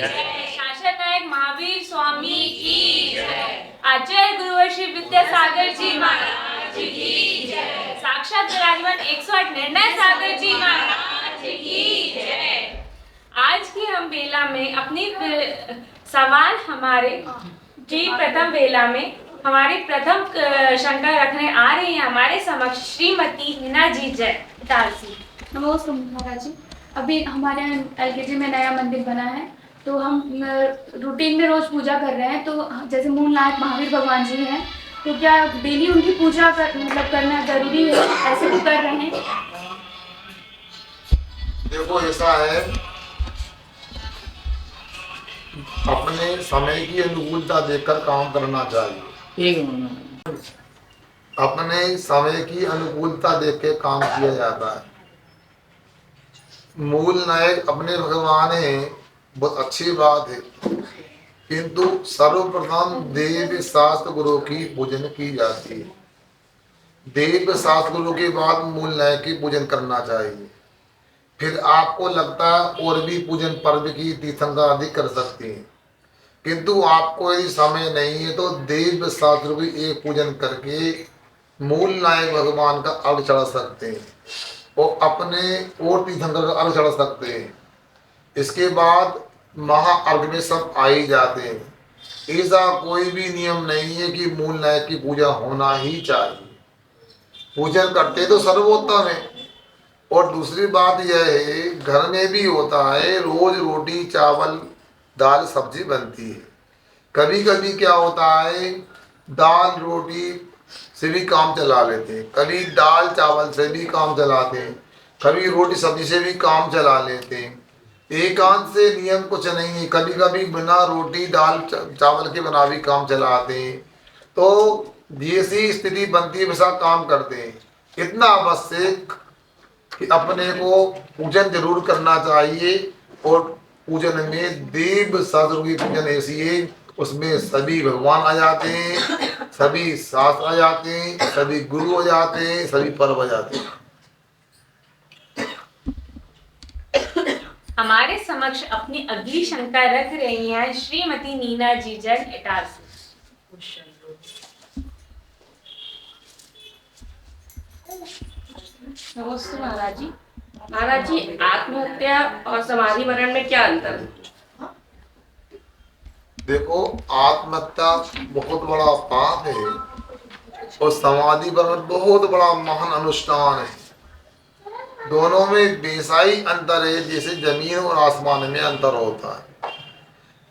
शासन नायक महावीर स्वामी की जय। आचार्य गुरुवर श्री विद्यासागर जी महाराज की जय। साक्षात विराजमान 108 निर्णय सागर जी महाराज की जय। आज की हम बेला में अपनी सवाल हमारे जी प्रथम बेला में हमारी प्रथम शंका रखने आ रही है हमारे समक्ष श्रीमती नीना जी जय इटारसी। नमस्कार महाराज जी। अभी हमारे यहाँ एलकेजी में नया मंदिर बना है, तो हम रूटीन में रोज पूजा कर रहे हैं। तो जैसे मूल नायक महावीर भगवान जी हैं, तो क्या डेली उनकी पूजा करना जरूरी है? ऐसे भी कर रहे हैं। देखो ऐसा है, अपने समय की अनुकूलता देखकर काम करना चाहिए। अपने समय की अनुकूलता देख के काम किया जाता है। मूल नायक अपने भगवान है, बहुत अच्छी बात है, किंतु सर्वप्रथम देव शास्त्र गुरु की पूजन की जाती है। देव शास्त्र गुरु के बाद मूल नायक की पूजन करना चाहिए। फिर आपको लगता है और भी पूजन पर्व की तीर्थंकर आदि कर सकते हैं, किंतु आपको यदि समय नहीं है तो देव शास्त्र की एक पूजन करके मूल नायक भगवान का अर्घ चढ़ा सकते हैं और अपने और तीर्थंकर का अर्घ चढ़ा सकते हैं। इसके बाद महाअर्घ में सब आ ही जाते हैं। ऐसा कोई भी नियम नहीं है कि मूल नायक की पूजा होना ही चाहिए। पूजन करते तो सर्वोत्तम है। और दूसरी बात यह है, घर में भी होता है, रोज रोटी चावल दाल सब्जी बनती है। कभी कभी क्या होता है, दाल रोटी से भी काम चला लेते हैं, कभी दाल चावल से भी काम चलाते हैं, कभी रोटी सब्जी से भी काम चला लेते हैं। एकांत से नियम कुछ नहीं है, कभी कभी बिना रोटी दाल चावल के बना भी काम चलाते हैं। तो जैसी स्थिति बनती है वैसा काम करते हैं। इतना आवश्यक कि अपने को पूजन जरूर करना चाहिए। और पूजन में देव शास्त्र की पूजन ऐसी है, उसमें सभी भगवान आ जाते हैं, सभी शास्त्र आ जाते हैं, सभी गुरु आ जाते हैं, सभी पर्व आ जाते हैं। हमारे समक्ष अपनी अगली शंका रख रही हैं श्रीमती नीना जी जन इटारसी। नमस्ते महाराज जी। महाराज जी, आत्महत्या और समाधि मरण में क्या अंतर है? देखो, आत्महत्या बहुत बड़ा पाप है और समाधि मरण बहुत बड़ा महान अनुष्ठान है। दोनों में बेसाई अंतर है, जैसे जमीन और आसमान में अंतर होता है।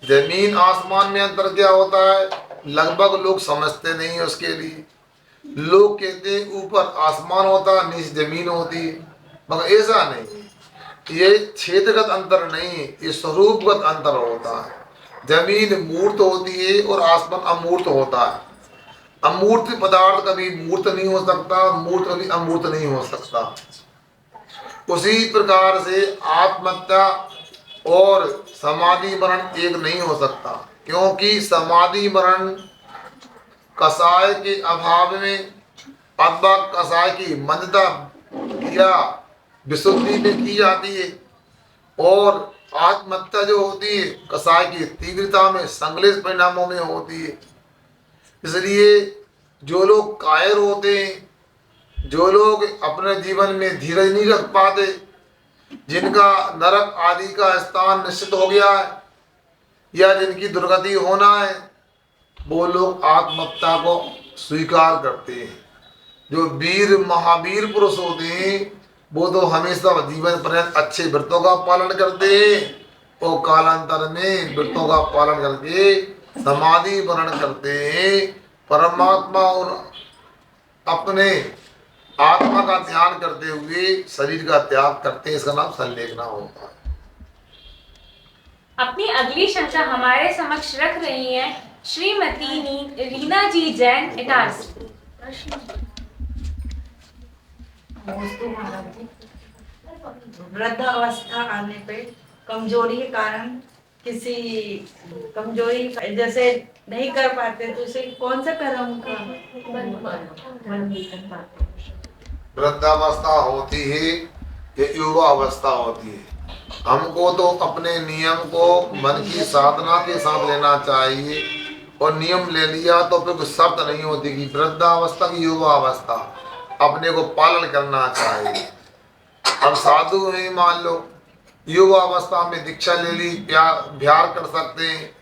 जमीन आसमान में अंतर क्या होता है, लगभग लोग समझते नहीं है उसके लिए। लोग कहते हैं ऊपर आसमान होता है नीचे जमीन होती है, मगर ऐसा नहीं। ये क्षेत्रगत अंतर नहीं है, ये स्वरूपगत अंतर होता है। जमीन मूर्त होती है और आसमान अमूर्त होता है। अमूर्त पदार्थ कभी मूर्त नहीं हो सकता, मूर्त कभी अमूर्त नहीं हो सकता। उसी प्रकार से आत्महत्या और समाधि मरण एक नहीं हो सकता, क्योंकि समाधि मरण कसाय के अभाव में अथवा कसाय की मंदता या विशुद्धि में की जाती है, और आत्महत्या जो होती है कसाय की तीव्रता में संश्लेष परिणामों में होती है। इसलिए जो लोग कायर होते हैं, जो लोग अपने जीवन में धीरज नहीं रख पाते, जिनका नरक आदि का स्थान निश्चित हो गया है या जिनकी दुर्गति होना है, वो लोग आत्महत्या को स्वीकार करते हैं। जो वीर महावीर पुरुष होते हैं वो तो हमेशा जीवन पर्यंत अच्छे व्रतों का पालन करते हैं और कालांतर में व्रतों का पालन करके समाधि मरण करते हैं। परमात्मा और अपने आत्मा का ध्यान करते हुए शरीर का त्याग करते हैं। इसका नाम संलेखना होता है। अपनी अगली शंका हमारे समक्ष रख रही हैं श्रीमती रीना जी जैन इटारसी। वृद्धावस्था आने पे कमजोरी के कारण किसी कमजोरी जैसे नहीं कर पाते तो उसे कौन सा कदम का वृद्धावस्था होती है, ये युवा अवस्था होती है। हमको तो अपने नियम को मन की साधना के साथ लेना चाहिए, और नियम ले लिया तो फिर कोई शर्त नहीं होती कि वृद्धावस्था की युवावस्था अपने को पालन करना चाहिए। अब साधु हैं, मान लो युवावस्था में दीक्षा ले ली, बिहार कर सकते हैं।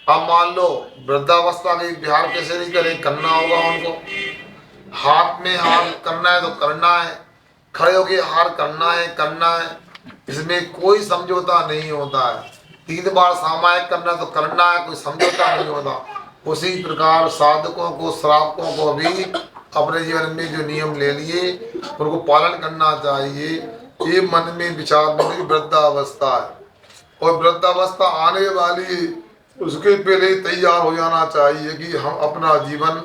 अब मान लो वृद्धावस्था की बिहार कैसे नहीं करें, करना होगा उनको। हाथ में हाथ करना है तो करना है, खड़े होके हार करना है, इसमें कोई समझौता नहीं होता है। 3 बार सामायिक करना तो करना है, कोई समझौता नहीं होता। उसी प्रकार साधकों को, श्रावकों को भी अपने जीवन में जो नियम ले लिए उनको पालन करना चाहिए। ये मन में विचार में वृद्धावस्था है, और वृद्धावस्था आने वाली, उसके पहले तैयार हो जाना चाहिए कि हम अपना जीवन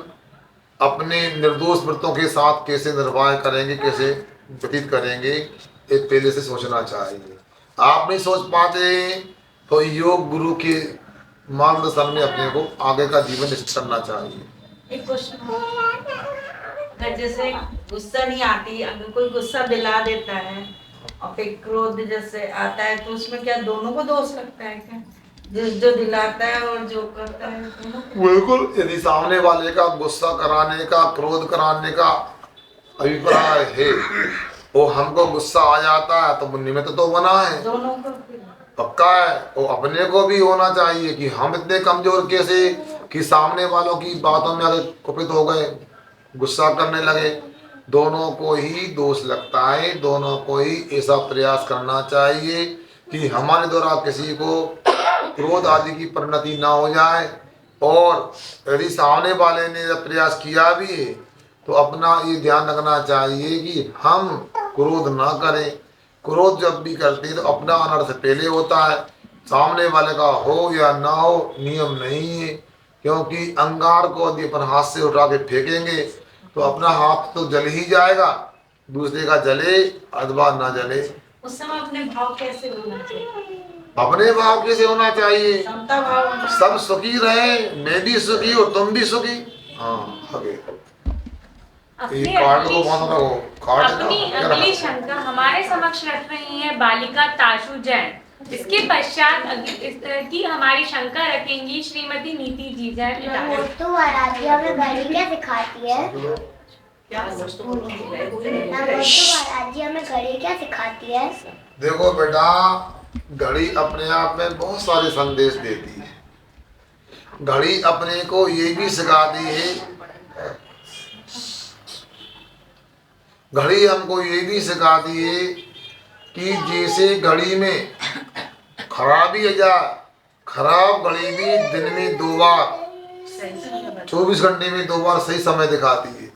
अपने निर्दोष व्रतों के साथ कैसे निर्वाह करेंगे, कैसे व्यतीत करेंगे, ये पहले से सोचना चाहिए। आप नहीं सोच पाते तो योग गुरु के मार्गदर्शन में अपने को आगे का जीवन निश्चित करना चाहिए। एक क्वेश्चन, अगर जैसे गुस्सा नहीं आती, अगर कोई गुस्सा दिला देता है और फिर क्रोध जैसे आता है, तो उसमें क्या दोनों को दोष लगता है क्या? जो दिलाता है और जो करता है दोनों को? बिल्कुल, यदि सामने वाले का गुस्सा कराने का, क्रोध कराने का अभिप्राय है, वो हमको गुस्सा आ जाता है तो निमित्त तो बना है, दोनों को पक्का है। वो अपने को भी होना चाहिए कि हम इतने कमजोर कैसे कि सामने वालों की बातों में अगर कुपित हो गए, गुस्सा करने लगे, दोनों को ही दोष लगता है। दोनों को ही ऐसा प्रयास करना चाहिए कि हमारे द्वारा किसी को क्रोध आदि की परिणति ना हो जाए, और यदि सामने वाले ने जब प्रयास किया भी है तो अपना ये ध्यान रखना चाहिए कि हम क्रोध ना करें। क्रोध जब भी करते हैं तो अपना अनर्थ पहले होता है, सामने वाले का हो या ना हो नियम नहीं है। क्योंकि अंगार को यदि अपन हाथ से उठा के फेंकेंगे तो अपना हाथ तो जल ही जाएगा, दूसरे का जले अथवा ना जले। उस समय अपने भाव कैसे होना चाहिए? अपने भाव कैसे होना चाहिए? समता भाव। सब सुखी रहे, मैं भी सुखी और तुम भी सुखी। हाँ, आगे अपनी कार्ड को बंद रखो, कार्ड अपनी अगली शंका हमारे समक्ष रख रही है बालिका ताशु जैन। इसके पश्चात इस तरह की हमारी शंका रखेंगी श्रीमती नीति जी जैन। नमोस्तु महाराज जी, हमें घड़ी क्या सिखाती है? नमोस्तु महाराज जी, हमें घड़ी क्या सिखाती है? देखो बेटा, घड़ी अपने आप में बहुत सारे संदेश देती है। घड़ी अपने को ये भी सिखाती है, घड़ी हमको ये भी सिखाती है कि जैसे घड़ी में खराबी आ जाए, खराब घड़ी भी दिन में 2 बार, 24 घंटे में 2 बार सही समय दिखाती है।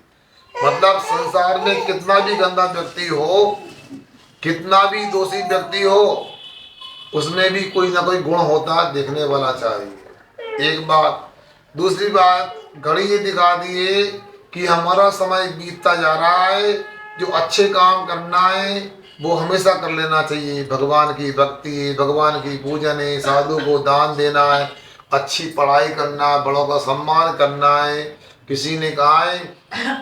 मतलब संसार में कितना भी गंदा व्यक्ति हो, कितना भी दोषी व्यक्ति हो, उसमें भी कोई ना कोई गुण होता है, देखने वाला चाहिए। एक बात। दूसरी बात, घड़ी ये दिखा दी है कि हमारा समय बीतता जा रहा है, जो अच्छे काम करना है वो हमेशा कर लेना चाहिए। भगवान की भक्ति, भगवान की पूजन है, साधु को दान देना है, अच्छी पढ़ाई करना है, बड़ों का सम्मान करना है। किसी ने कहा है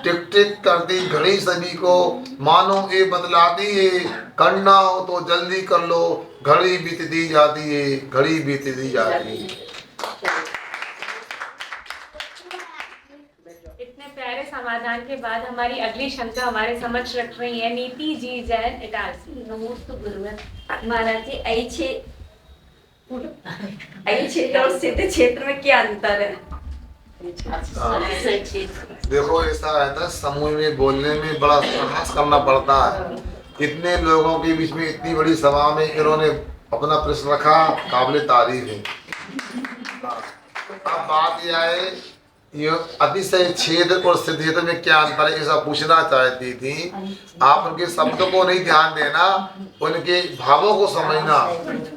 टिक टिक करती घड़ी सभी को मानो ये बतलाती है, करना हो तो जल्दी कर लो, घड़ी बीतती जाती है, घड़ी बीतती जाती है। इतने प्यारे समाधान के बाद हमारी अगली शंका हमारे समक्ष रख रही है नीति जी जैन इटारसी। नमोस्तु गुरुवर महाराज जी, आई क्षेत्र और सिद्ध क्षेत्र में क्या अंतर है? देखो, ऐसा है ना, समूह में बोलने में बड़ा साहस करना पड़ता है। इतने लोगों के बीच में इतनी बड़ी सभा में इन्होंने अपना प्रश्न रखा, काबिल तारीफ है। अब बात यह है, ये अतिशय क्षेत्र और सिद्ध क्षेत्र में क्या अंतर है, ऐसा पूछना चाहती थी। आप उनके शब्दों को नहीं ध्यान देना, उनके भावों को समझना।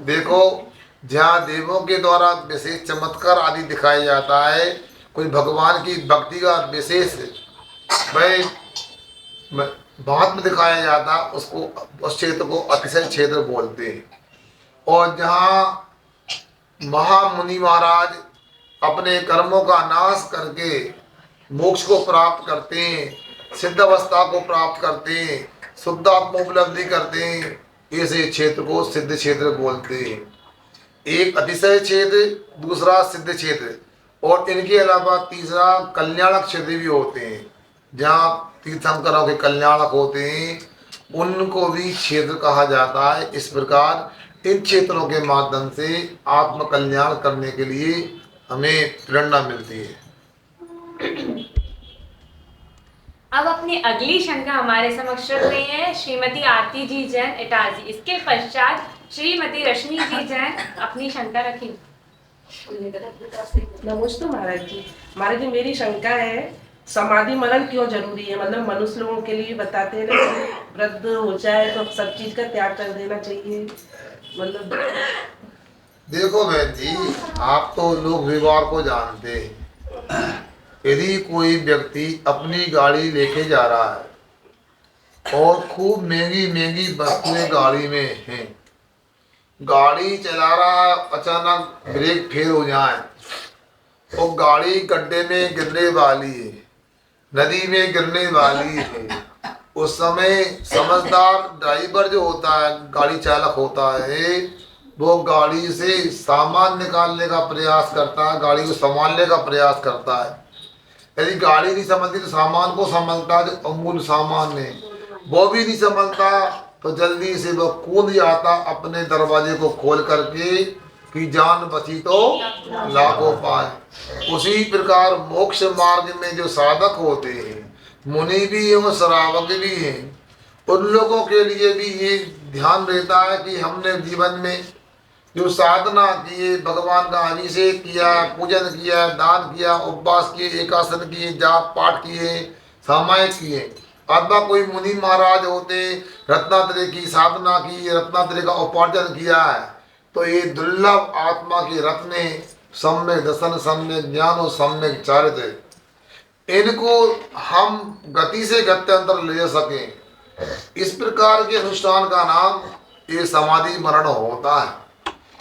देखो, जहाँ देवों के द्वारा विशेष चमत्कार आदि दिखाया जाता है, कोई भगवान की भक्ति का विशेष बात में दिखाया जाता, उसको, उस क्षेत्र को अतिशय क्षेत्र बोलते हैं। और जहाँ महामुनि महाराज अपने कर्मों का नाश करके मोक्ष को प्राप्त करते हैं, सिद्ध अवस्था को प्राप्त करते हैं, शुद्धात्म उपलब्धि करते हैं, ऐसे क्षेत्र को सिद्ध क्षेत्र बोलते हैं। एक अतिशय क्षेत्र, दूसरा सिद्ध क्षेत्र, और इनके अलावा तीसरा कल्याणक क्षेत्र भी होते हैं। जहाँ तीर्थंकरों के कल्याणक होते हैं उनको भी क्षेत्र कहा जाता है। इस प्रकार इन क्षेत्रों के माध्यम से आत्म कल्याण करने के लिए हमें प्रेरणा मिलती है। अब अपनी अगली शंका हमारे समक्ष रख रही है श्रीमती आरती जी जैन इटारसी। इसके पश्चात श्रीमती रश्मि जी जैन अपनी शंका रखेंगी। नमस्ते महाराज जी। महाराज जी, मेरी शंका है समाधि मरण क्यों जरूरी है? मतलब मनुष्य लोगों के लिए बताते हैं ना, वृद्ध हो जाए तो सब चीज का त्याग कर देना चाहिए। मतलब देखो बहन जी, आप तो लोक व्यवहार को जानते हैं। यदि कोई व्यक्ति अपनी गाड़ी लेके जा रहा है और खूब महंगी महंगी वस्तुएं गाड़ी में हैं, गाड़ी चला रहा है, अचानक ब्रेक फेल हो जाए और गाड़ी गड्ढे में गिरने वाली है, नदी में गिरने वाली है, उस समय समझदार ड्राइवर जो होता है, गाड़ी चालक होता है, वो गाड़ी से सामान निकालने का प्रयास करता है, गाड़ी को संभालने का प्रयास करता है। यदि गाड़ी नहीं संभलती तो सामान को संभलता, जो अमूल्य सामान है वो भी नहीं संभलता, तो जल्दी से वो कूद जाता अपने दरवाजे को खोल करके कि जान बची तो लाखों पाए। उसी प्रकार मोक्ष मार्ग में जो साधक होते हैं, मुनि भी हैं और श्रावक भी हैं, उन लोगों के लिए भी ये ध्यान रहता है कि हमने जीवन में जो साधना किए, भगवान का अभिषेक किया, पूजन किया, दान किया, उपवास किए, एकासन किए, जाप पाठ किए, सामायिक किए, अथवा कोई मुनि महाराज होते रत्नात्रय की साधना की, रत्नात्रय का उपार्जन किया है, तो ये दुर्लभ आत्मा के रत्ने सम्यक दर्शन, सम्यक ज्ञान और सम्यक चारित्र, इनको हम गति से गत्यंतर ले सकें। इस प्रकार के अनुष्ठान का नाम ये समाधि मरण होता है।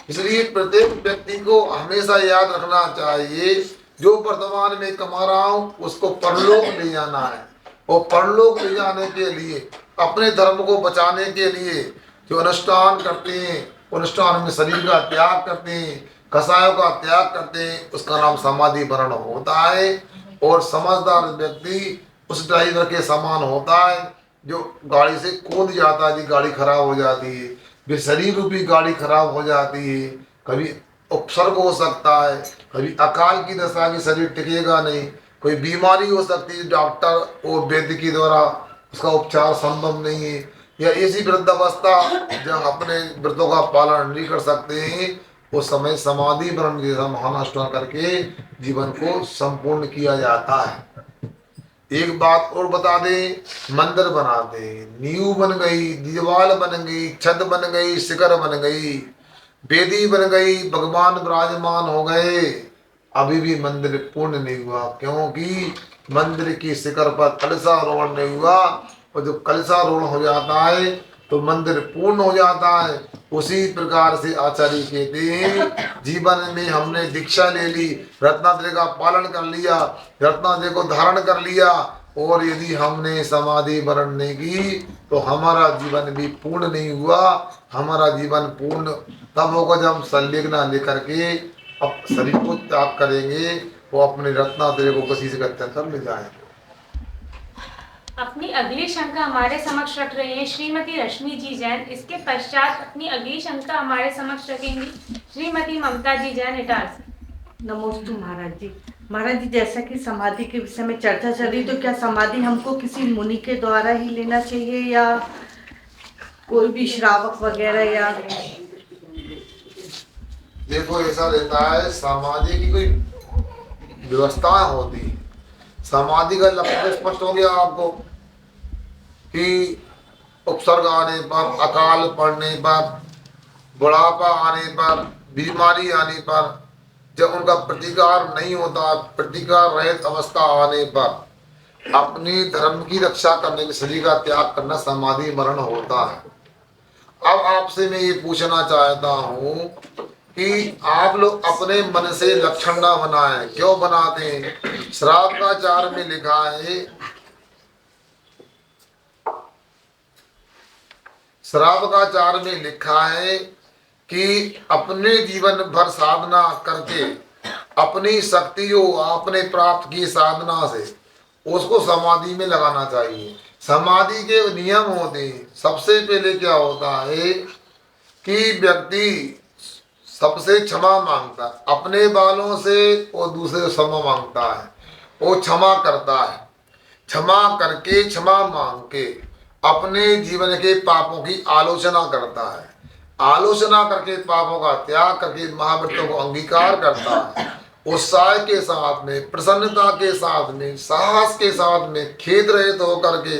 इसलिए प्रत्येक व्यक्ति को हमेशा याद रखना चाहिए, जो वर्तमान में कमा रहा हूँ उसको परलोक ले जाना है, और परलोक ले जाने के लिए अपने धर्म को बचाने के लिए जो अनुष्ठान करते हैं, अनुष्ठान में शरीर का त्याग करते हैं, कसायों का त्याग करते हैं, उसका नाम समाधि मरण होता है। और समझदार व्यक्ति उस ड्राइवर के समान होता है जो गाड़ी से कूद जाता है, गाड़ी खराब हो जाती है, वे शरीर रूपी गाड़ी खराब हो जाती है, कभी उपसर्ग हो सकता है, कभी अकाल की दशा की शरीर टिकेगा नहीं, कोई बीमारी हो सकती है, डॉक्टर और वैद्य के द्वारा उसका उपचार संभव नहीं है, या ऐसी वृद्धावस्था जब अपने व्रतों का पालन नहीं कर सकते हैं, उस समय समाधि मरण जैसा महान अनुष्ठान करके जीवन को संपूर्ण किया जाता है। एक बात और बता दें, मंदिर बनाते हैं, नींव बन गई, दीवार बन गई, छत बन गई, शिखर बन गई, वेदी बन गई, भगवान विराजमान हो गए, अभी भी मंदिर पूर्ण नहीं हुआ, क्योंकि मंदिर की शिखर पर कलशारोहण नहीं हुआ। और जब कलशारोहण हो जाता है तो मंदिर पूर्ण हो जाता है। उसी प्रकार से आचार्य कहते हैं, जीवन में हमने दीक्षा ले ली, रत्नात्रय का पालन कर लिया, रत्नात्रय को धारण कर लिया, और यदि हमने समाधि मरण नहीं की तो हमारा जीवन भी पूर्ण नहीं हुआ। हमारा जीवन पूर्ण तब होगा जब हम संलिग्न लेकर के अब शरीर को त्याग करेंगे, वो अपने रत्नात्रय को किसी से गत्यंतर ले जाएंगे। अपनी अगली शंका हमारे समक्ष रख रही है श्रीमती रश्मि जी जैन। इसके पश्चात अपनी अगली शंका हमारे समक्ष रखेंगी श्रीमती ममता जी जैन इटारसी। नमोस्तु महाराज जी। महाराज जी, जैसा कि समाधि के विषय में चर्चा चल रही, तो क्या समाधि हमको किसी मुनि के द्वारा ही लेना चाहिए या कोई भी श्रावक वगैरह? या देखो ऐसा रहता है, समाधि की कोई व्यवस्था होती है। समाधि का लक्ष्य स्पष्ट हो गया आपको कि उपसर्ग आने पर, अकाल पड़ने पर, बुढ़ापा आने पर, बीमारी आने पर, जब उनका प्रतिकार नहीं होता, प्रतिकार रहित अवस्था आने पर अपनी धर्म की रक्षा करने के शरीर का त्याग करना समाधि मरण होता है। अब आपसे मैं ये पूछना चाहता हूँ कि आप लोग अपने मन से लक्षण ना बनाएं। क्यों बनाते हैं? श्रावकाचार में लिखा है, श्रावकाचार में लिखा है कि अपने जीवन भर साधना करके अपनी शक्तियों आपने प्राप्त की साधना से उसको समाधि में लगाना चाहिए। समाधि के नियम होते हैं। सबसे पहले क्या होता है कि व्यक्ति सबसे क्षमा मांगता है, अपने बालों से और दूसरे से क्षमा मांगता है, वो क्षमा करता है। क्षमा करके, क्षमा मांग के अपने जीवन के पापों की आलोचना करता है। आलोचना करके पापों का त्याग करके महाव्रतों को अंगीकार करता है। उत्साह के साथ में, प्रसन्नता के साथ में, साहस के साथ में, खेद रहित होकर के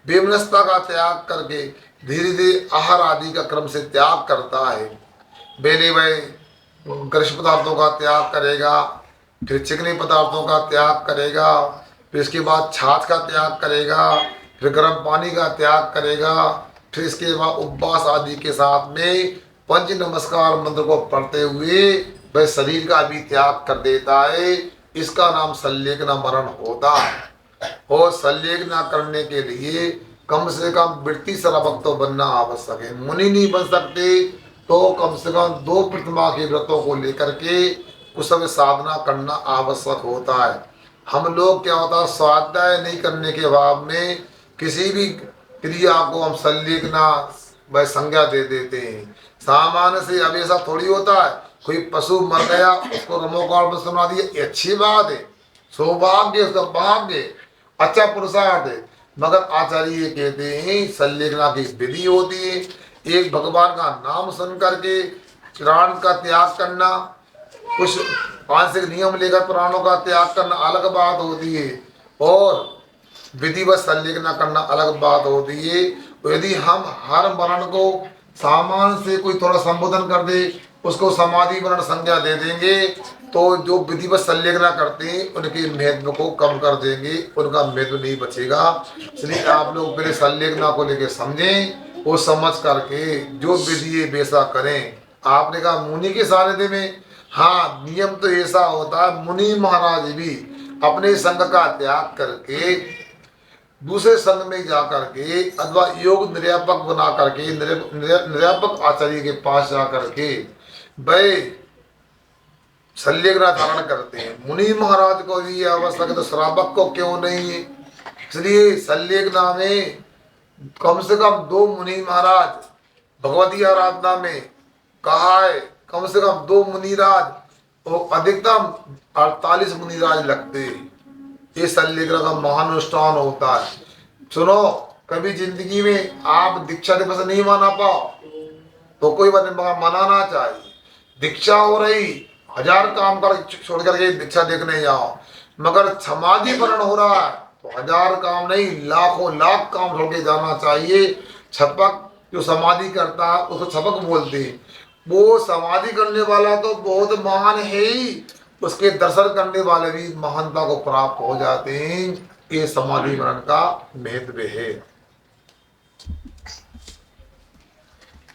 विमनस्ता का त्याग करके धीरे धीरे आहार आदि का क्रम से त्याग करता है। बेले वह गृह पदार्थों का त्याग करेगा, फिर चिकनी पदार्थों का त्याग करेगा, फिर इसके बाद छाछ का त्याग करेगा, फिर गर्म पानी का त्याग करेगा, फिर इसके बाद उपवास आदि के साथ में पंच नमस्कार मंत्र को पढ़ते हुए वह शरीर का भी त्याग कर देता है। इसका नाम संलेखना मरण होता है। और संलेखना करने के लिए कम से कम वृत्ति श्रावक तो बनना आवश्यक है। मुनि नहीं बन सकते तो कम से कम 2 प्रतिमा के व्रतों को लेकर के उस समय साधना करना आवश्यक होता है। हम लोग क्या होता है, स्वाध्याय नहीं करने के अभाव में किसी भी क्रिया को हम संलेखना वह संज्ञा दे देते हैं। सामान्य से अब ऐसा थोड़ी होता है, कोई पशु मर गया उसको रमोकाल में सुना दिया, ये अच्छी बात है, सौभाग्य, उसका भाग्य, अच्छा पुरुषार्थ है। मगर आचार्य ये कहते हैं संलेखना की विधि होती है। एक भगवान का नाम सुन करके प्राण का त्याग करना, कुछ मानसिक नियम लेकर प्राणों का त्याग करना अलग बात होती है, और विधिवत संलेखना करना अलग बात होती है। तो यदि हम हर मरण को सामान्य से कोई थोड़ा संबोधन कर दे, उसको समाधि मरण संज्ञा दे देंगे, तो जो विधिवत संलेखना करते हैं उनके महत्व को कम कर देंगे, उनका महत्व नहीं बचेगा। इसलिए आप लोग पहले संलेखना को लेकर समझें, वो समझ करके जो विधि है वैसा करें। आपने कहा मुनि के सानिध्य में, हाँ नियम तो ऐसा होता है, मुनि महाराज भी अपने संग का त्याग करके दूसरे संघ में जा करके अथवा योग निर्यापक बना करके निर्यापक आचार्य के पास जा करके वह संलेखना धारण करते हैं। मुनि महाराज को भी यह आवश्यक है तो श्रावक को क्यों नहीं है। इसलिए संलेखना में कम से कम 2 मुनि महाराज भगवती आराधना में कहा है, कम से कम 2 मुनिराज और अधिकतम 48 मुनिराज लगते हैं। ये संलेखना का महान अनुष्ठान होता है। सुनो, कभी जिंदगी में आप दीक्षा दिवस नहीं मना पाओ तो कोई मनाना चाहिए। दीक्षा हो रही, 1000 काम कर छोड़ करके दीक्षा देखने जाओ, मगर समाधि मरण हो रहा है तो 1000 काम नहीं, लाखों लाख काम छोड़ के जाना चाहिए। छपक जो समाधि करता है उसको छपक बोलते हैं। वो समाधि करने वाला तो बहुत महान है ही, उसके दर्शन करने वाले भी महानता को प्राप्त हो जाते हैं। ये समाधि मरण का महत्व है।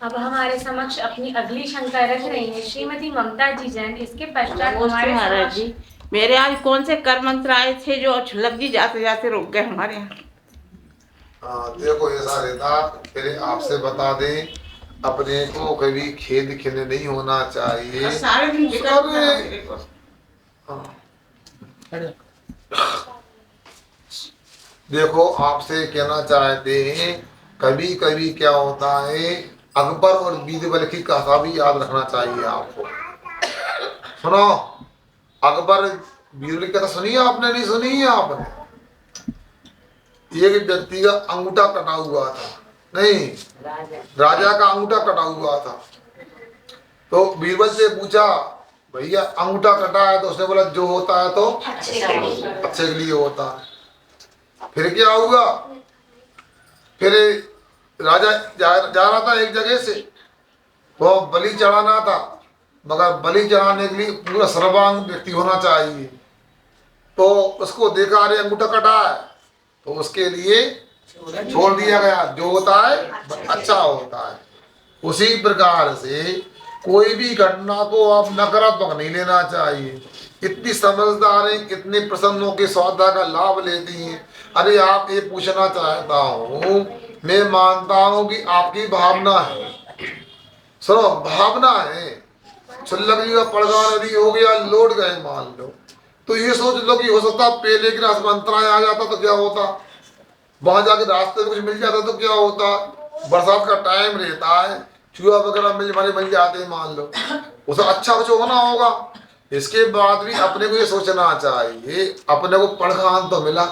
अब हमारे समक्ष अपनी अगली शंका रख रही है श्रीमती ममता जी जैन। इसके पश्चात नमस्ते हमारे महाराज जी, मेरे आज कौन से कर मंत्र आए थे जो छलक जी जाते जाते रुक गए हमारे यहाँ? देखो ऐसा रहता, पहले आपसे बता दें, अपने को कभी खेद खिन्न नहीं होना चाहिए। सारे दिन बेकार मेरे को। देखो आपसे कहना चाहते हैं, कभी कभी क्या होता है, अकबर और बीरबल की कथा भी याद रखना चाहिए आपको। सुनो, अकबर बीरबल की कथा सुनी है आपने? नहीं सुनी है आपने? एक व्यक्ति का अंगूठा कटा हुआ था, नहीं राजा का अंगूठा कटा हुआ था। तो बीरबल से पूछा, भैया अंगूठा कटा है? तो उसने बोला जो होता है तो अच्छे के लिए होता है। फिर क्या हुआ? फिर राजा जा रहा था एक जगह से, वो बलि चढ़ाना था, मगर बलि चढ़ाने के लिए पूरा सर्वांग व्यक्ति होना चाहिए। तो उसको देखा, अरे अंगूठा कटा है, तो उसके लिए छोड़ दिया गया, जो होता है अच्छा होता है। उसी प्रकार से कोई भी घटना को आप नकारात्मक नहीं लेना चाहिए। इतनी समझदार है, इतने प्रसन्नों के सौदा का लाभ लेती हैं। अरे आप ये पूछना चाहता हूँ मैं मानता हूं कि आपकी भावना है, सुनो भावना है, छुल्लक जी का पड़गा नदी हो गया, लौट गए मान लो, तो ये सोच लो कि हो सकता पहले के रास्ते में अंतराय आ जाता तो क्या होता, वहां जाके रास्ते में कुछ मिल जाता तो क्या होता, बरसात का टाइम रहता है, चूहा वगैरह मिल जाते मान लो, उसे अच्छा कुछ होना होगा। इसके बाद भी अपने को ये सोचना चाहिए, अपने को पड़खान तो मिला,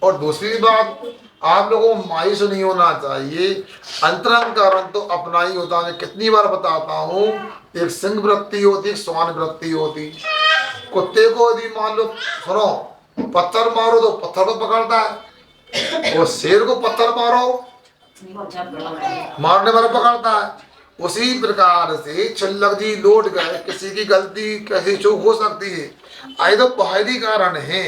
और दूसरी बात आप लोगों को मायूस नहीं होना चाहिए, अंतरंग कारण तो अपना ही होता है। मैं कितनी बार बताता हूँ, एक सिंह वृत्ति होती, एक श्वान वृत्ति होती। कुत्ते को यदि मान लो सुनो पत्थर मारो तो पत्थर को पकड़ता है, और शेर को पत्थर मारो मारने वाला पकड़ता है। उसी प्रकार से छुल्लक जी लौट गए, किसी की गलती कैसी चूक हो सकती है, आई तो बाहरी कारण है,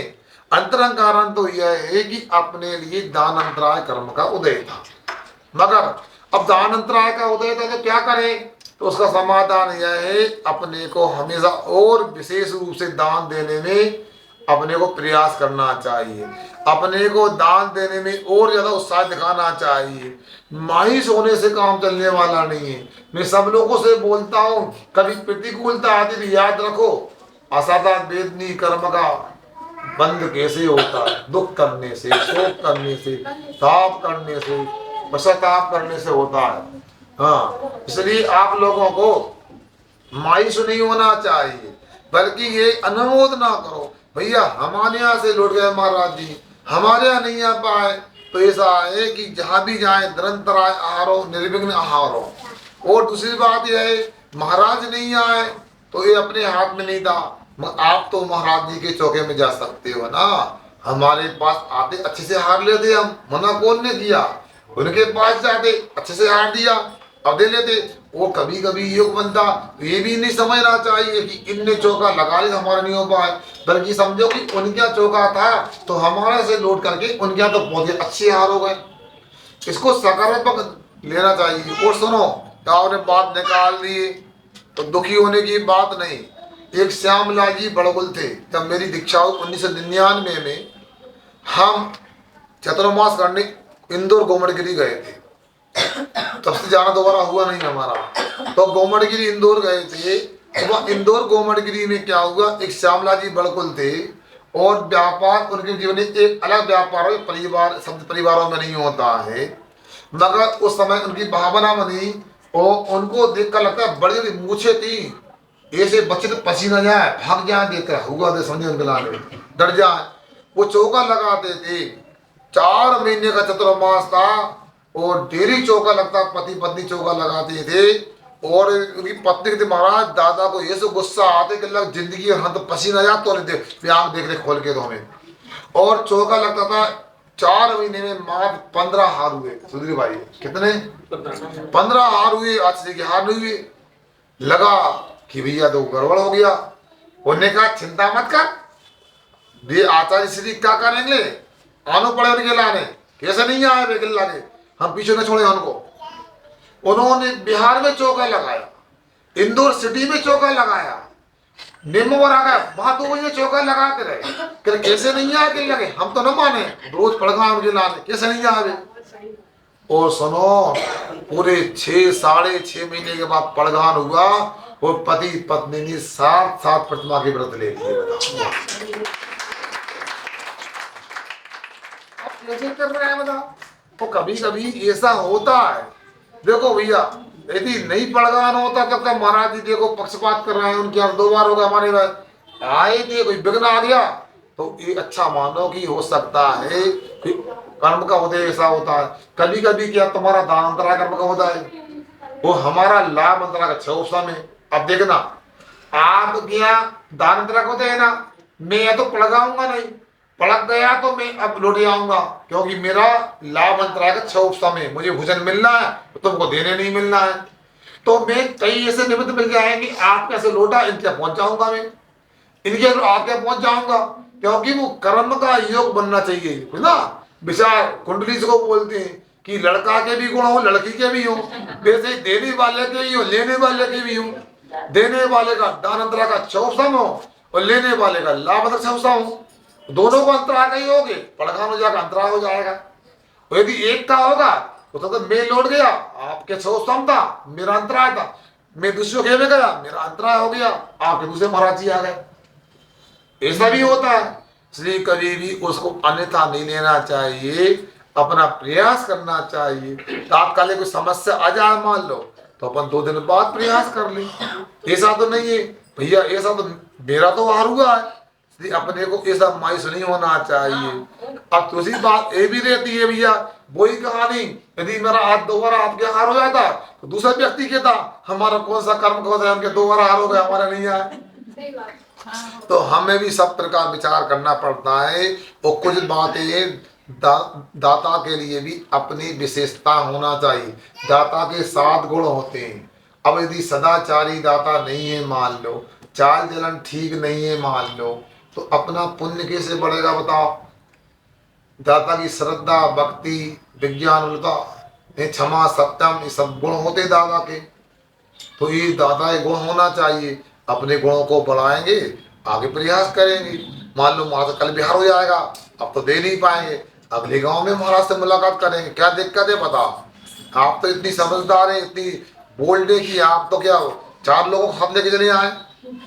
अंतरंग कारण तो यह है कि अपने लिए दान अंतराय कर्म का उदय था। मगर अब दान अंतराय का उदय था तो क्या करें, तो उसका समाधान यह है अपने को हमेशा और विशेष रूप से दान देने में अपने को प्रयास करना चाहिए, अपने को दान देने में और ज्यादा उत्साह दिखाना चाहिए। मायूस होने से काम चलने वाला नहीं है। मैं सब लोगों से बोलता हूँ, कभी प्रतिकूलता आती तो याद रखो, असाधा वेदनी कर्म का बंद कैसे होता है, दुख करने से, शोक करने से, ताप करने से, पश्चाताप करने से होता है। हाँ, इसलिए आप लोगों को मायूस नहीं होना चाहिए, बल्कि ये अनुमोद ना करो, भैया हमारे यहाँ से लौट गए महाराज जी, हमारे यहाँ नहीं आ पाए, तो ऐसा है कि जहाँ भी जाए निरंतराय आहार हो, निर्विघ्न आहार हो। और दूसरी बात यह है, महाराज नहीं आए तो ये अपने हाथ में नहीं था, आप तो महाराज जी के चौके में जा सकते हो ना, हमारे पास आते अच्छे से हार लेते, हम मना कौन ने किया, उनके पास जाते अच्छे से हार दिया, अब दे लेते। वो कभी कभी योग बनता, ये भी नहीं समझना चाहिए कि इनने चौका लगा लिया हमारा नहीं हो पाए, बल्कि समझो कि उनका चौका था तो हमारा से लौट करके उनके यहाँ तो बहुत अच्छे हार हो गए। इसको सकारात्मक लेना चाहिए। और सुनो, आपने बात निकाल दी तो दुखी होने की बात नहीं। एक श्यामलाल जी बड़गुल थे, जब मेरी दीक्षा हुई 1999 में, हम चतुर्मास करने इंदौर गोमड़गिरी गए थे, तब से जाना दोबारा हुआ नहीं हमारा। तो गोमड़गिरी इंदौर गए थे, तो वह इंदौर गोमड़गिरी में क्या हुआ, एक श्यामलाल जी बड़गुल थे, और व्यापार उनके जीवन में एक अलग व्यापार है, परिवार शब्द परिवारों में नहीं होता है, मगर उस समय उनकी भावना बनी, और उनको देख कर लगता है बड़ी बड़ी मूछें थी, ऐसे बच्चे तो पसीना जाए भाग जाए देख कर, हुआ दे समझे उनके लाने डर जाए। वो चौका लगाते थे, 4 महीने का चतुर्मास था, और डेली चौका लगता, पति पत्नी चौका लगाते थे। और उनकी पत्नी के महाराज दादा को ऐसे गुस्सा आते कि लग जिंदगी हम तो पसीना जा तो नहीं दे आँख देख रहे खोल के तो हमें। और चौका लगता था 4 महीने में मात्र 15 हार हुए। सुधीर भाई कितने? 15 हार हुए, अच्छे की हार नहीं हुए। लगा कि भैया तो गड़बड़ हो गया। उन्होंने कहा चिंता मत कर, ये आचार्य श्री क्या करेंगे, आनो पड़े उनके लाने, कैसे नहीं आए वे गिल्ला के, हम पीछे न छोड़े उनको। उन्होंने बिहार में चौका लगाया, इंदौर सिटी में चौका लगाया, निम्बर आ गया, वहां 2 बजे चौका लगाते रहे, कैसे नहीं आके लगे, हम तो न माने, रोज पड़गा उनके लाने, कैसे नहीं आवे। और सुनो, पूरे 6-6.5 महीने के बाद पड़गान हुआ, और पति पत्नी ने 7 प्रतिमा के व्रत ले लिए। कैसे कर रहे हैं बताओ। तो कभी कभी ऐसा होता है। देखो भैया, यदि नहीं पड़गान होता तब तक महाराज जी देखो पक्षपात कर रहे हैं, उनके यहाँ 2 बार होगा, हमारे भाई आए थे, कोई विघ्न आ गया तो ये अच्छा मानो कि हो सकता है कि कर्म का उदय ऐसा होता है। कभी कभी क्या तुम्हारा दान अंतरा कर्म का होता है, वो हमारा लाभ अंतरा का 6 समय। अब देखना, आप क्या दान अंतरा को है ना, मैं या तो पड़गाऊंगा नहीं, पड़क गया तो मैं अब लौट आऊंगा, क्योंकि मेरा लाभ अंतराय का 6 समय, मुझे भोजन मिलना है तो तुमको देने नहीं मिलना है। तो मैं कई ऐसे निमित्त मिल जाएंगे, आप कैसे लौटा इनके पहुंच जाऊंगा, मैं इनके आपके पहुंच जाऊंगा, क्योंकि वो कर्म का योग बनना चाहिए ना। विचार कुंडली को बोलते हैं कि लड़का के भी गुण हो, लड़की के भी हो, वैसे देने वाले के भी हो, लेने वाले के भी हो। देने वाले का दान अंतरा का 6 समय हो, और लेने वाले का लाभ अंतरा 6 समय हो, दोनों को अंतरा का ही होगे, पड़गान हो जाएगा, अंतरा हो जाएगा। यदि एक का होगा तो मैं लौट गया, आपके छो क्षमता, मेरा अंतराय था। मैं दूसरे खेल में गया, मेरा अंतराय हो गया, आपके दूसरे महाराज जी आ गए। ऐसा भी होता है, इसलिए कभी भी उसको अन्यथा नहीं लेना चाहिए, अपना प्रयास करना चाहिए। तात्कालिक कोई समस्या आ जाए मान लो, तो अपन 2 दिन बाद प्रयास कर ले। ऐसा तो नहीं है भैया, ऐसा तो मेरा तो हार हुआ है, इसलिए अपने को ऐसा मायूस नहीं होना चाहिए। अब दूसरी बात ये भी रहती है भैया, वही कहानी, यदि मेरा हाथ 2 बार आपके हार हो जाता तो दूसरा व्यक्ति कहता हमारा कौन सा कर्म कौन सा, उनके 2 बार हार हो गया, हमारा नहीं आया। तो हमें भी सब प्रकार विचार करना पड़ता है। और कुछ बातें दाता के लिए भी अपनी विशेषता होना चाहिए। दाता के 7 गुण होते हैं। अब यदि सदाचारी दाता नहीं है मान लो, चाल चलन ठीक नहीं है मान लो, तो अपना पुण्य कैसे बढ़ेगा बताओ। दाता की श्रद्धा, भक्ति, विज्ञानता, क्षमा, सत्यम, ये सब गुण होते दाता के। तो ये दाता के गुण होना चाहिए। अपने गुणों को बढ़ाएंगे, आगे प्रयास करेंगे। मान लो महाराज कल बिहार हो जाएगा, अब तो दे नहीं पाएंगे, अगले गांव में महाराज से मुलाकात करेंगे। क्या दिक्कत है बताओ। आप तो इतनी समझदार है, इतनी बोल्ड है कि आप तो क्या 4 लोगों को साथ लेके चले आए,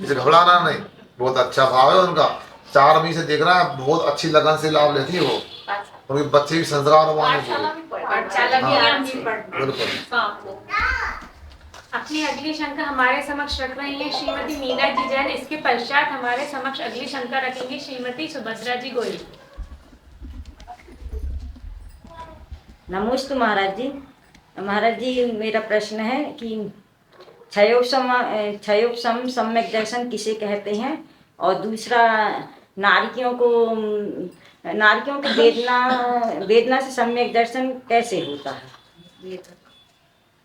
इसे घबराना नहीं। बहुत अच्छा भाव है उनका, 4 अभी से देख रहा है, बहुत अच्छी लगन से लाभ लेती है वो। उनके बच्चे भी संस्कारवान है। बिल्कुल। अपनी अगली शंका हमारे समक्ष रख रही हैं श्रीमती मीना जी जैन। इसके पश्चात हमारे समक्ष अगली शंका रखेंगे श्रीमती सुभद्रा जी गोयल। नमस्ते महाराज जी। महाराज जी, मेरा प्रश्न है कि क्षयोपशम सम्यक दर्शन किसे कहते हैं, और दूसरा नारियों को वेदना से सम्यक दर्शन कैसे होता है।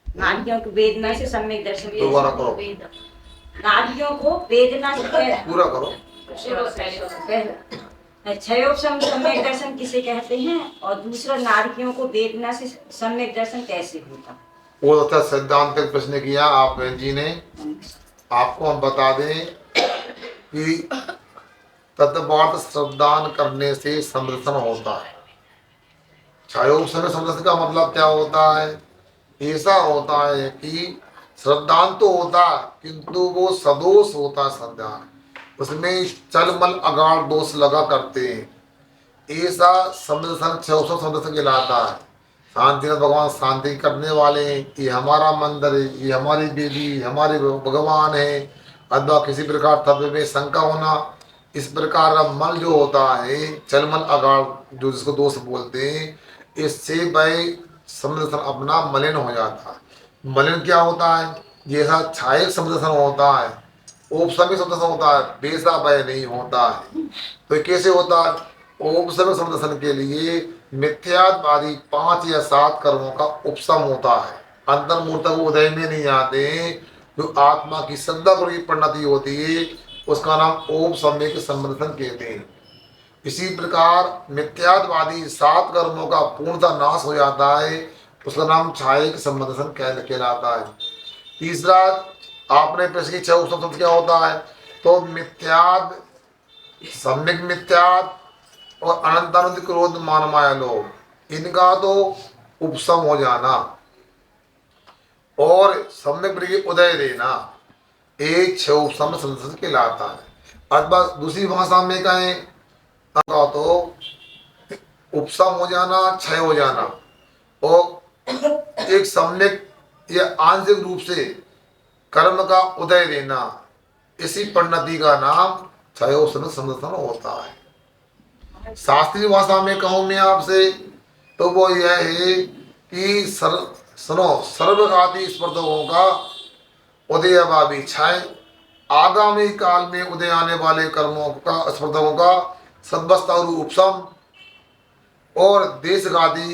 नारियों को वेदना से सम्यक दर्शन, दोबारा करो, नारियों को वेदना से पूरा करो। क्षयोपशम सम्यक दर्शन किसे कहते हैं, और दूसरा नारियों को वेदना से सम्यक दर्शन कैसे होता है। वो अच्छा सिद्धांत प्रश्न किया आप बहन जी ने। आपको हम बता दें कि तत्वार्थ श्रद्धान करने से समदर्शन होता है। क्षयोपशम समदर्शन का मतलब क्या होता है। ऐसा होता है कि श्रद्धान तो होता है, किंतु वो सदोष होता है। श्रद्धान उसमें चलमल अगाड़ दोष लगा करते हैं। ऐसा समदर्शन क्षयोपशम समदर्शन कहलाता है। शांतिनाथ भगवान शांति करने वाले हैं, ये हमारा मंदिर है, ये हमारी देवी, हमारे भगवान है। अथवा किसी प्रकार तत्व में शंका होना, इस प्रकार का मल जो होता है, चलमल अगाड़ जो जिसको दोष बोलते हैं, इससे भाई समदर्शन अपना मलिन हो जाता है। मलिन क्या होता है, जैसा छायक समदर्शन होता है, औपसमिक समदर्शन होता है, वैसा भय नहीं होता है। तो ये कैसे होता है। औपसमिक समदर्शन के लिए मिथ्यावादी 5 या 7 कर्मों का उपशम होता है। अंतर्मूर्तक उदय में नहीं आते। जो आत्मा की श्रद्धा गुरु की परिणति होती है, उसका नाम औपसमिक समदर्शन कहते हैं। इसी प्रकार मिथ्यावादी 7 कर्मों का पूर्णतः नाश हो जाता है, उसका नाम छायक समदर्शन कहलाता है। तीसरा, आपने प्रश्न की 6 उपशम क्या होता है, तो मिथ्याद, सम्यक मिथ्याद और अनंतानंद क्रोध मान माया लोग, इनका तो उपशम हो जाना और सम्यक प्रिय उदय देना, एक 6 उपशम समदर्शन कहलाता है। अथवा दूसरी भाषा में कहें तो उपशम हो जाना, क्षय हो जाना, और एक सम्यक या आंशिक रूप से कर्म का उदय देना, इसी परिणति का नाम क्षयोपशम समदर्शन होता है। शास्त्रीय भाषा में कहूँ मैं आपसे, तो वो यह है कि सुनो, सर्वघाती स्पर्धकों का उदयभावी क्षय, आगामी काल में उदय आने वाले कर्मों का स्पर्धकों का सद्वस्ता उपशम, और देशघाती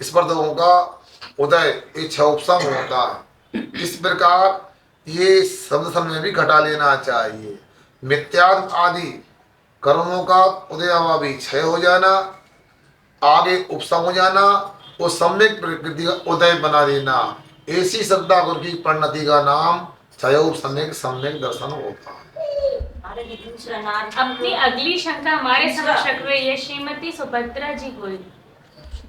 स्पर्धकों का उदय, ये 6 उपशम होता है। इस प्रकार ये समदर्शन में भी घटा लेना चाहिए। मिथ्यात्व आदि कर्मों का उदयभावी क्षय हो जाना, आगे उपशम हो जाना, और सम्यक प्रकृति का उदय बना देना, ऐसी श्रद्धा गुरु की परिणति का नाम क्षयोपशम सम्यक दर्शन होता है। अपनी अगली शंका हमारे समक्ष रख रही है श्रीमती सुभद्रा जी गोयल।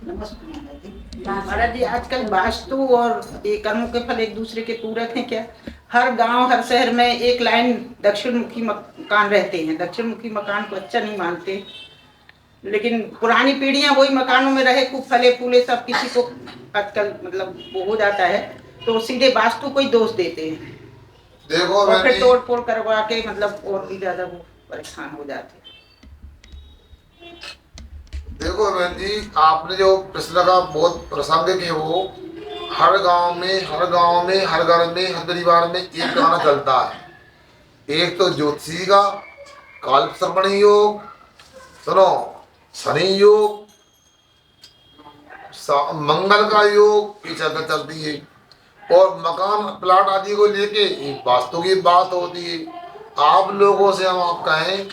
नमस्ते महाराज जी। महाराज जी आजकल वास्तु और ये कर्मों के फल एक दूसरे के पूरक हैं क्या? हर गांव हर शहर में एक लाइन दक्षिण मुखी मकान रहते हैं। दक्षिण मुखी मकान को अच्छा नहीं मानते, लेकिन पुरानी पीढ़ियां वही मकानों में रहे, खूब फले फूले सब, किसी को आजकल मतलब वो हो जाता है तो सीधे वास्तु को ही दोष देते हैं। देखो और फिर बहन तोड़ फोड़ करवा के मतलब और भी ज्यादा वो परेशान हो जाते हैं। देखो बहन जी, आपने जो प्रश्न का बहुत प्रासंगिक है। वो हर गांव में हर घर में हर परिवार में एक गाना चलता है। एक तो ज्योतिषी का कालसर्पणी योग, सुनो, शनि योग, मंगल का योग, ये चलती है। और मकान प्लाट आदि को लेके एक वास्तु की बात होती है। आप लोगों से हम आप कहें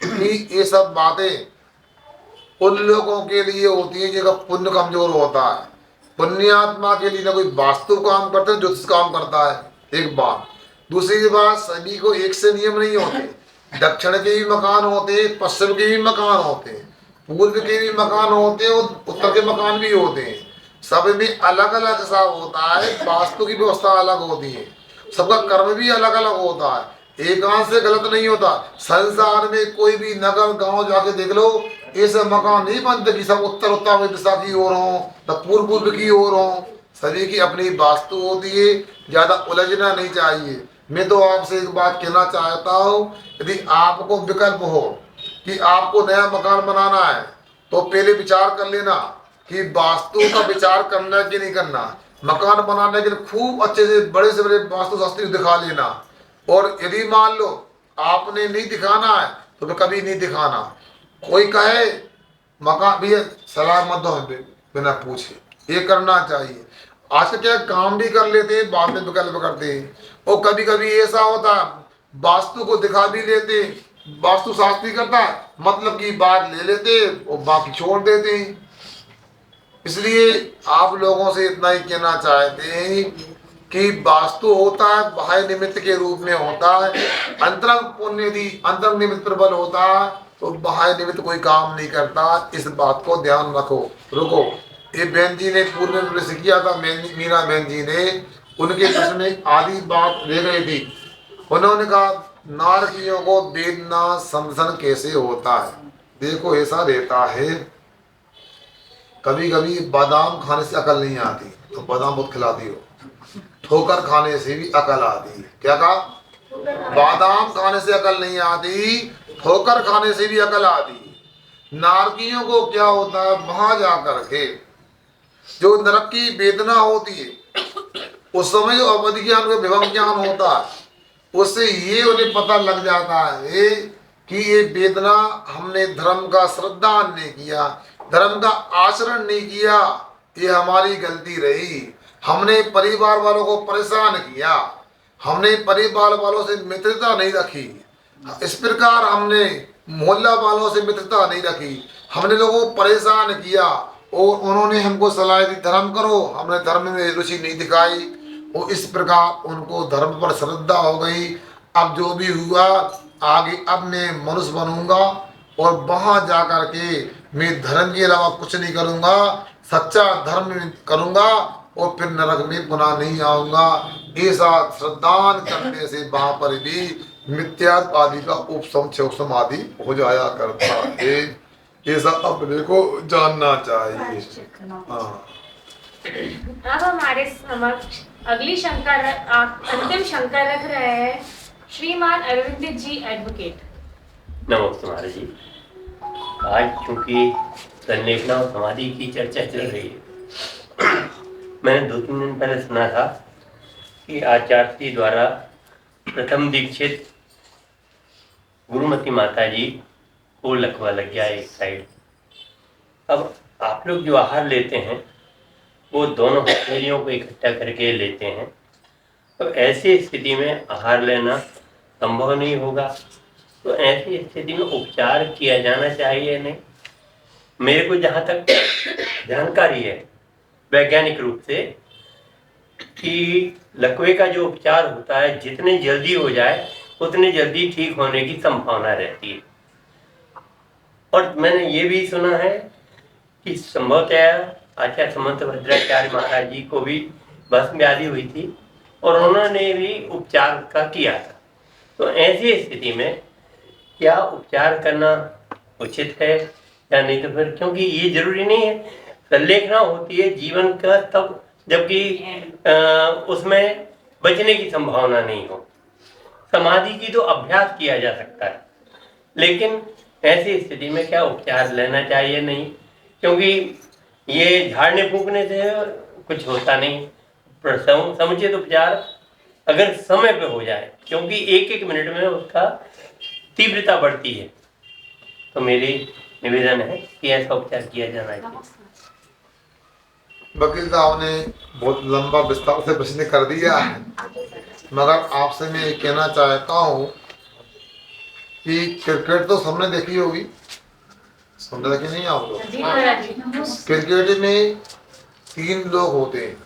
कि ये सब बातें उन लोगों के लिए होती है जिनका पुण्य कमजोर होता है। पुण्यात्मा के लिए ना कोई वास्तु काम करता है, ज्योतिष काम करता है, एक बात। दूसरी बात, सभी को एक से नियम नहीं होते। दक्षिण के भी मकान होते, पश्चिम के भी मकान होते, पूर्व के भी मकान होते और उत्तर के मकान भी होते हैं। सब में अलग अलग सा होता है, वास्तु की व्यवस्था अलग होती है, सबका कर्म भी अलग अलग होता है। एक आंख से गलत नहीं होता। संसार में कोई भी नगर गांव जाके देख लो, ऐसे मकान नहीं बनते कि सब उत्तर उत्तर दिशा की ओर हों, तब पूर्व पूर्व की ओर हों। सभी की अपनी वास्तु होती है, ज्यादा उलझना नहीं चाहिए। मैं तो आपसे एक बात कहना चाहता हूँ, यदि आपको विकल्प हो कि आपको नया मकान बनाना है तो पहले विचार कर लेना कि वास्तु का विचार करना कि नहीं करना। मकान बनाने के लिए खूब अच्छे से बड़े वास्तु शास्त्री दिखा लेना। और यदि मान लो आपने नहीं दिखाना है तो फिर कभी नहीं दिखाना। कोई कहे मकान भी सलाह मत दो बिना पूछे, ये करना चाहिए। आज क्या काम भी कर लेते हैं, बाद में विकल्प करते हैं। और कभी कभी ऐसा होता है वास्तु को दिखा भी लेते, वास्तु शास्त्री करता है मतलब की बात ले लेते और बाकी छोड़ देते हैं। इसलिए आप लोगों से इतना ही कहना चाहते हैं कि वास्तु होता है बाह्य निमित्त के रूप में होता है। अंतरंग पुण्य यदि अंतरंग निमित्त प्रबल होता है तो बाह्य निमित्त कोई काम नहीं करता। इस बात को ध्यान रखो। रुको, ये बहन जी ने पूर्व में प्रश्न किया था, मीरा बहन जी ने, उनके प्रश्न में आधी बात ले गई थी। उन्होंने कहा नारकियों को वेदना समझन कैसे होता है। देखो ऐसा रहता है, कभी कभी बादाम खाने से अकल नहीं आती तो बादाम बहुत खिलाती हो, ठोकर खाने से भी अकल आती है। क्या कहा? बादाम खाने से अकल नहीं आती, ठोकर खाने से भी अकल आती। नारकियों को क्या होता है, वहां जाकर के जो नरक की वेदना होती है उस समय जो अवधि ज्ञान विभव ज्ञान होता है, उससे ये उन्हें पता लग जाता है कि ये वेदना हमने धर्म का श्रद्धा नहीं किया, धर्म का आचरण नहीं किया, ये हमारी गलती रही। हमने परिवार वालों को परेशान किया, हमने परिवार वालों से मित्रता नहीं रखी, इस प्रकार हमने मोहल्ला वालों से मित्रता नहीं रखी, हमने लोगों को परेशान किया और उन्होंने हमको सलाह दी धर्म करो, हमने धर्म में रुचि नहीं दिखाई और इस प्रकार उनको धर्म पर श्रद्धा हो गई। अब जो भी हुआ आगे अब मैं मनुष्य बनूंगा और वहां जाकर के मैं धर्म के अलावा कुछ नहीं करूंगा, सच्चा धर्म करूंगा और फिर नरक में पुनः नहीं आऊंगा। ऐसा श्रद्धान करने से वहां पर भी मिथ्यात्व आदि का उपशम क्षोक्षम आदि हो जाया करता है। ऐसा अपने को जानना चाहिए। हाँ। अब हमारे समक्ष अगली शंका अंतिम शंका रख रहे हैं श्रीमान अरविंद जी एडवोकेट। नमस्ते महाराज जी। आज चूंकि संलेखना और समाधि की चर्चा चल रही है, मैंने 2-3 दिन पहले सुना था कि आचार्य जी द्वारा प्रथम दीक्षित गुरुमती माता जी को लकवा लग गया एक साइड। अब आप लोग जो आहार लेते हैं वो दोनों हथेलियों को इकट्ठा करके लेते हैं, तो ऐसी स्थिति में आहार लेना संभव नहीं होगा। तो ऐसी स्थिति में उपचार किया जाना चाहिए नहीं। मेरे को जहाँ तक जानकारी है वैज्ञानिक रूप से कि लकवे का जो उपचार होता है जितने जल्दी हो जाए उतने जल्दी ठीक होने की संभावना रहती है। और मैंने ये भी सुना है कि संभवतः आचार्य समंत भद्राचार्य महाराज जी को भी भस्म व्याधि हुई थी और उन्होंने भी उपचार का किया था। तो ऐसी स्थिति में क्या उपचार करना उचित है या नहीं, तो फिर क्योंकि ये जरूरी नहीं है, संलेखना होती है जीवन का तब जबकि उसमें बचने की संभावना नहीं हो। समाधि की तो अभ्यास किया जा सकता है, लेकिन ऐसी स्थिति में क्या उपचार लेना चाहिए नहीं, क्योंकि ये झाड़ने फूकने से कुछ होता नहीं। समुचित उपचार अगर समय पे हो जाए, क्योंकि एक एक मिनट में उसका तीव्रता बढ़ती है, तो मेरी निवेदन है कि ऐसा उपचार किया जाना चाहिए। वकील साहब ने बहुत लंबा विस्तार से प्रश्न कर दिया है, मगर आपसे मैं ये कहना चाहता हूँ कि क्रिकेट तो सबने देखी होगी, सुन रहे कि नहीं आप लोग? क्रिकेट में 3 लोग होते हैं,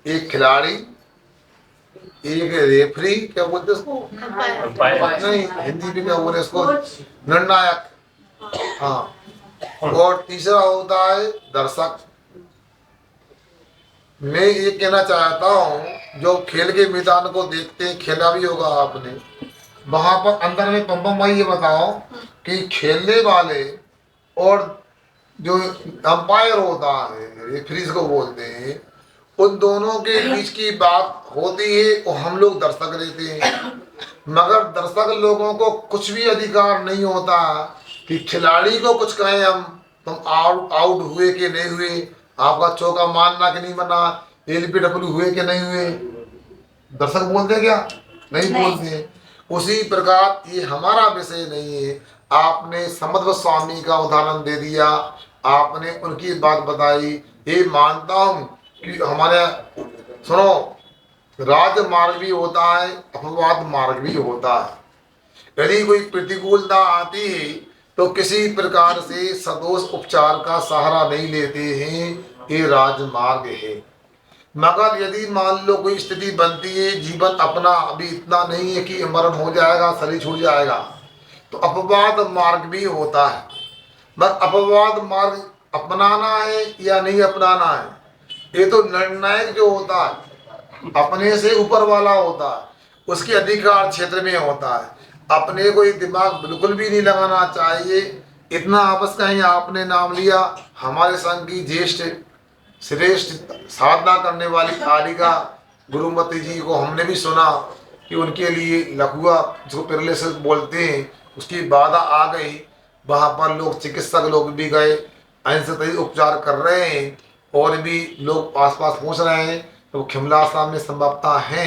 एक खिलाड़ी, एक रेफरी, क्या बोलते हैं उसको, नहीं हिंदी में क्या बोलते हैं उसको, निर्णायक, हाँ, और तीसरा होता है दर्शक। मैं ये कहना चाहता हूँ जो खेल के मैदान को देखते हैं, खेला भी होगा आपने, वहां पर अंदर में पंपम भाई ये बताओ कि खेलने वाले और जो अंपायर होता है, रेफरीज को बोलते हैं, उन दोनों के बीच की बात होती है और हम लोग दर्शक रहते हैं। मगर दर्शक लोगों को कुछ भी अधिकार नहीं होता कि खिलाड़ी को कुछ कहें हम, तुम आउट हुए कि नहीं हुए, आपका चौका मानना कि नहीं माना, LBW हुए कि नहीं हुए, दर्शक बोलते क्या? नहीं बोलते। उसी प्रकार ये हमारा विषय नहीं है। आपने समध्व स्वामी का उदाहरण दे दिया, आपने उनकी बात बताई, ये मानता हूँ कि हमारे, सुनो, राजमार्ग भी होता है, अपवाद मार्ग भी होता है। यदि कोई प्रतिकूलता आती है तो किसी प्रकार से सदोष उपचार का सहारा नहीं लेते हैं, ये राजमार्ग है। मगर यदि मान लो कोई स्थिति बनती है, जीवन अपना अभी इतना नहीं है कि मरण हो जाएगा, शरीर छूट जाएगा, तो अपवाद मार्ग भी होता है। मगर अपवाद मार्ग अपनाना है या नहीं अपनाना है, ये तो निर्णायक जो होता है अपने से ऊपर वाला होता है, उसके अधिकार क्षेत्र में होता है। अपने को ये दिमाग बिल्कुल भी नहीं लगाना चाहिए। इतना आपस का ही आपने नाम लिया, हमारे संघ की ज्येष्ठ श्रेष्ठ साधना करने वाली कारिका गुरुमती जी को हमने भी सुना कि उनके लिए लकुआ, जो पैरालिसिस बोलते हैं, उसकी बाधा आ गई। वहाँ पर लोग, चिकित्सक लोग भी गए, ऐसे उपचार कर रहे हैं और भी लोग आसपास पहुँच रहे हैं। तो खिमलासा में संभवता है,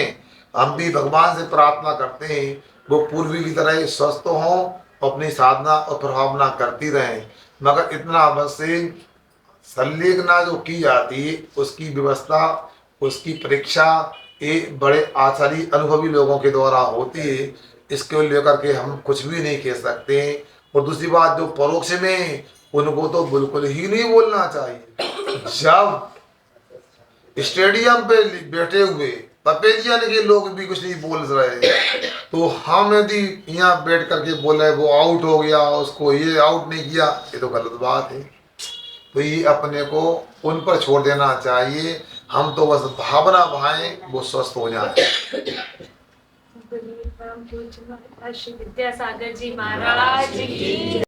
हम भी भगवान से प्रार्थना करते हैं वो पूर्वी की तरह स्वस्थ हों, अपनी साधना और प्रभावना करती रहें। मगर इतना अवश्य संलेखना जो की जाती है, उसकी व्यवस्था, उसकी परीक्षा ये बड़े आचार्य अनुभवी लोगों के द्वारा होती है। इसको लेकर के हम कुछ भी नहीं कह सकते। और दूसरी बात, जो परोक्ष में, उनको तो बिल्कुल ही नहीं बोलना चाहिए। जब स्टेडियम पे बैठे हुए पपेजियन के लोग भी कुछ नहीं बोल रहे, तो हम यदि यहाँ बैठ करके बोले वो आउट हो गया, उसको ये आउट नहीं किया, ये तो गलत बात है। तो ये अपने को उन पर छोड़ देना चाहिए। हम तो बस भावना भाएं, वो स्वस्थ हो जाए। श्री विद्यासागर जी महाराज की